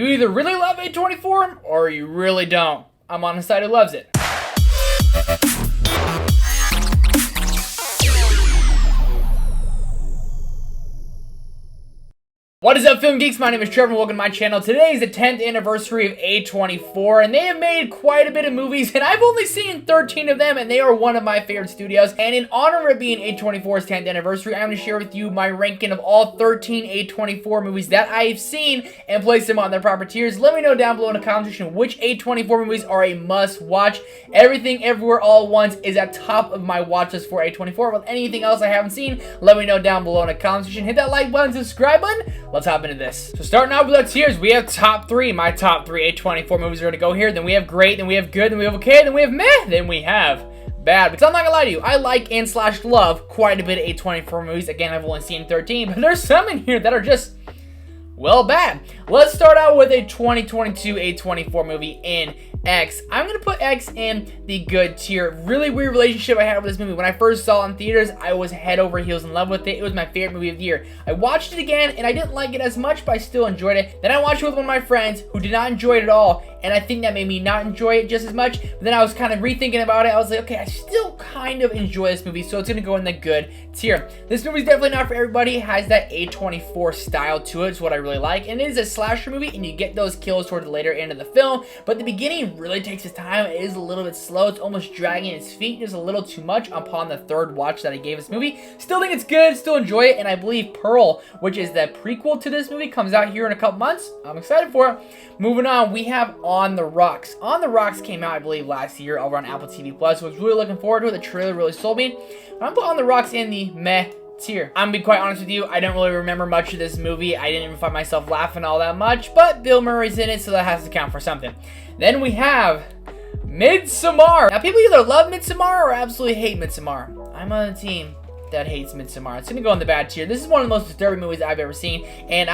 You either really love A24 or you really don't. I'm on the side who loves it. What is up, Film Geeks? My name is Trevor and welcome to my channel. Today is the 10th anniversary of A24 and they have made quite a bit of movies and I've only seen 13 of them and they are one of my favorite studios. And in honor of it being A24's 10th anniversary, I'm going to share with you my ranking of all 13 A24 movies that I've seen and place them on their proper tiers. Let me know down below in the comment section which A24 movies are a must watch. Everything Everywhere All at Once is at top of my watch list for A24. With anything else I haven't seen, let me know down below in the comment section. Hit that like button, subscribe button. Let's hop into this. So starting out with our tiers, we have top three. My top three A24 movies are going to go here. Then we have great, then we have good, then we have okay, then we have meh, then we have bad. Because I'm not gonna lie to you, I like and slash love quite a bit of A24 movies. Again, I've only seen 13, but there's some in here that are just, well, bad. Let's start out with a 2022 A24 movie in X. I'm gonna put X in the good tier. Really weird relationship I had with this movie. When I first saw it in theaters, I was head over heels in love with it. It was my favorite movie of the year. I watched it again and I didn't like it as much, but I still enjoyed it. Then I watched it with one of my friends who did not enjoy it at all, and I think that made me not enjoy it just as much. But then I was kind of rethinking about it. I was like, okay, I still kind of enjoy this movie, so it's gonna go in the good tier. This movie's definitely not for everybody. It has that A24 style to it. It's what I really like, and it is a slasher movie, and you get those kills toward the later end of the film. But the beginning really takes its time. It is a little bit slow. It's almost dragging its feet just a little too much upon the third watch that I gave this movie. Still think it's good. Still enjoy it, and I believe Pearl, which is the prequel to this movie, comes out here in a couple months. I'm excited for it. Moving on, we have On the Rocks. On the Rocks came out, I believe, last year over on Apple TV Plus. So I was really looking forward to it. The trailer really sold me. I'm putting On the Rocks in the meh tier. I'm gonna be quite honest with you, I don't really remember much of this movie. I didn't even find myself laughing all that much, but Bill Murray's in it, so that has to count for something. Then we have Midsommar. Now, people either love Midsommar or absolutely hate Midsommar. I'm on a team that hates Midsommar. It's gonna go in the bad tier. This is one of the most disturbing movies I've ever seen, and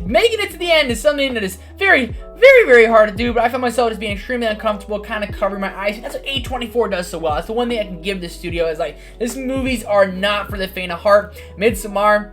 making it to the end is something that is very, very, very hard to do, but I found myself just being extremely uncomfortable, kind of covering my eyes. That's what A24 does so well. That's the one thing I can give this studio, is like, these movies are not for the faint of heart. Midsommar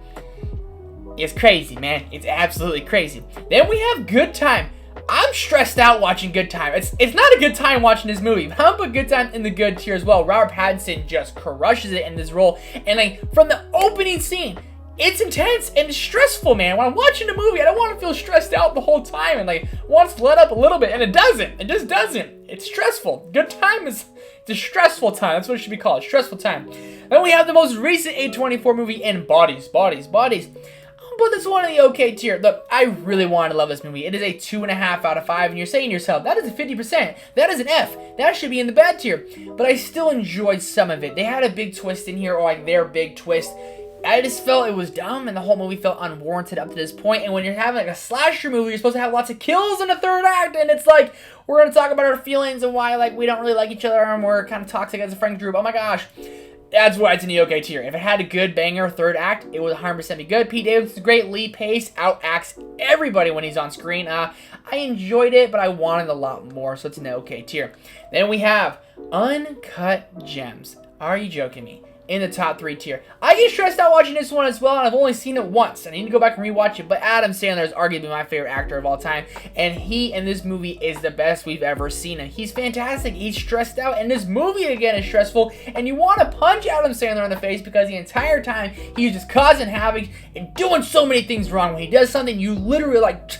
is crazy, man. It's absolutely crazy. Then we have Good Time. I'm stressed out watching Good Time. It's not a good time watching this movie, but I'm gonna put Good Time in the good tier as well. Robert Pattinson just crushes it in this role, and like from the opening scene, it's intense and stressful, man. When I'm watching a movie, I don't want to feel stressed out the whole time and like wants to let up a little bit, and it doesn't. It just doesn't. It's stressful. Good Time is the stressful time. That's what it should be called, stressful time. Then we have the most recent A24 movie in Bodies. Put this one in the okay tier. Look, I really want to love this movie. It is a 2.5 out of 5, and you're saying to yourself, that is a 50%. That is an F. That should be in the bad tier. But I still enjoyed some of it. They had a big twist in here, or like their big twist. I just felt it was dumb, and the whole movie felt unwarranted up to this point. And when you're having like a slasher movie, you're supposed to have lots of kills in the third act, and it's like, we're going to talk about our feelings and why like we don't really like each other, and we're kind of toxic as a friend group. Oh my gosh. That's why it's in the okay tier. If it had a good banger third act, it would 100% be good. Pete Davidson's great. Lee Pace outacts everybody when he's on screen. I enjoyed it, but I wanted a lot more, so it's in the okay tier. Then we have Uncut Gems. Are you joking me? In the top 3 tier. I get stressed out watching this one as well, and I've only seen it once. I need to go back and rewatch it, but Adam Sandler is arguably my favorite actor of all time, and he in this movie is the best we've ever seen, and he's fantastic. He's stressed out, and this movie again is stressful, and you want to punch Adam Sandler in the face because the entire time he's just causing havoc and doing so many things wrong. When he does something, you literally like,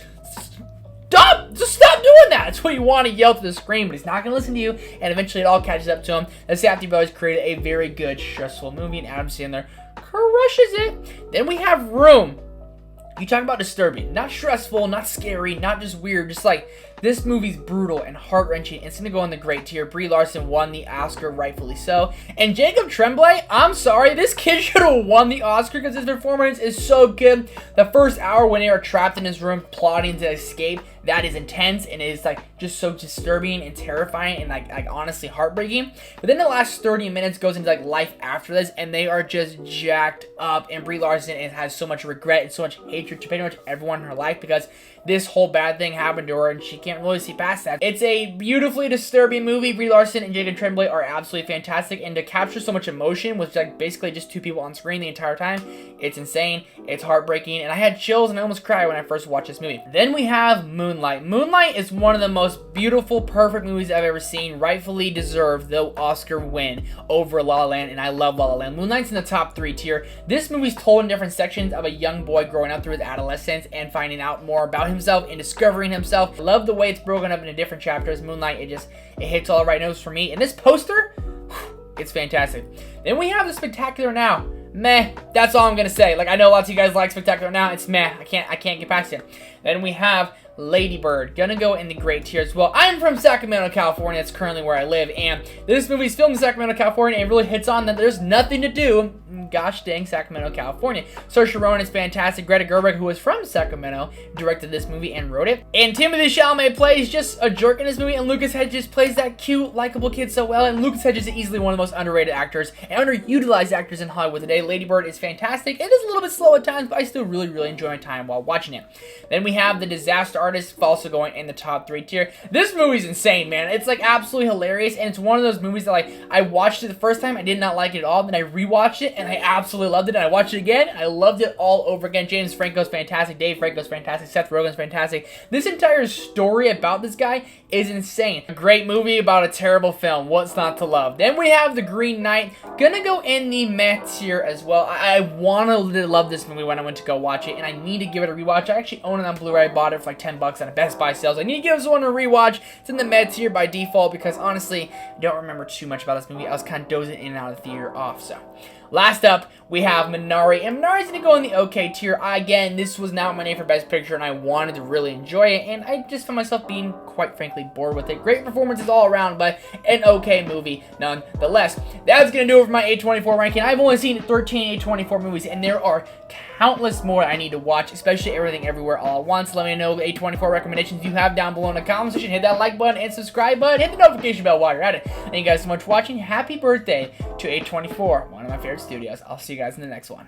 stop! Just stop doing that! That's what you want to yell to the screen, but he's not going to listen to you, and eventually it all catches up to him. The Safdie brothers created a very good, stressful movie, and Adam Sandler crushes it. Then we have Room. You talk about disturbing. Not stressful, not scary, not just weird, just like, this movie's brutal and heart-wrenching. It's gonna go in the great tier. Brie Larson won the Oscar, rightfully so. And Jacob Tremblay, I'm sorry, this kid should have won the Oscar because his performance is so good. The first hour when they are trapped in his room plotting to escape, that is intense and it is like just so disturbing and terrifying and like honestly heartbreaking. But then the last 30 minutes goes into like life after this, and they are just jacked up. And Brie Larson has so much regret and so much hatred teacher to pretty much everyone in her life because this whole bad thing happened to her and she can't really see past that. It's a beautifully disturbing movie. Brie Larson and Jacob Tremblay are absolutely fantastic, and to capture so much emotion with like basically just two people on screen the entire time, it's insane, it's heartbreaking, and I had chills and I almost cried when I first watched this movie. Then we have Moonlight. Moonlight is one of the most beautiful, perfect movies I've ever seen, rightfully deserved the Oscar win over La La Land, and I love La La Land. Moonlight's in the top 3 tier. This movie's told in different sections of a young boy growing up through his adolescence and finding out more about himself and discovering himself. I love the way it's broken up into different chapters. Moonlight, it hits all the right notes for me. And this poster, it's fantastic. Then we have The Spectacular Now. Meh, that's all I'm gonna say. Like, I know lots of you guys like Spectacular Now. It's meh. I can't get past it. Then we have Lady Bird, gonna go in the great tier as well. I'm from Sacramento, California. That's currently where I live, and this movie is filmed in Sacramento, California, and it really hits on that there's nothing to do. Gosh dang, Sacramento, California. Saoirse Ronan is fantastic. Greta Gerwig, who is from Sacramento, directed this movie and wrote it. And Timothée Chalamet plays just a jerk in this movie, and Lucas Hedges plays that cute, likable kid so well. And Lucas Hedges is easily one of the most underrated actors and underutilized actors in Hollywood today. Lady Bird is fantastic. It is a little bit slow at times, but I still really enjoy my time while watching it. Then we have The Disaster Artist, also going in the top 3 tier. This movie's insane, man. It's like absolutely hilarious, and it's one of those movies that like I watched it the first time, I did not like it at all, then I rewatched it and I absolutely loved it, and I watched it again, I loved it all over again. James Franco's fantastic, Dave Franco's fantastic, Seth Rogen's fantastic. This entire story about this guy is insane. A great movie about a terrible film. What's not to love? Then we have The Green Knight, gonna go in the meh tier as well. I wanted to love this movie when I went to go watch it, and I need to give it a rewatch. I actually own it on Blu-ray. I bought it for like 10 bucks at a Best Buy sales. I need to give this one a rewatch. It's in the meh tier by default because honestly, I don't remember too much about this movie. I was kind of dozing in and out of the theater off, so. Last up, we have Minari, and Minari's going to go in the okay tier. Again, this was not my name for Best Picture, and I wanted to really enjoy it, and I just found myself being, quite frankly, bored with it. Great performances all around, but an okay movie nonetheless. That's going to do it for my A24 ranking. I've only seen 13 A24 movies, and there are countless more I need to watch, especially Everything Everywhere All at Once. Let me know the A24 recommendations you have down below in the comment section. Hit that like button and subscribe button. Hit the notification bell while you're at it. Thank you guys so much for watching. Happy birthday to A24, one of my favorite studios. I'll see you guys in the next one.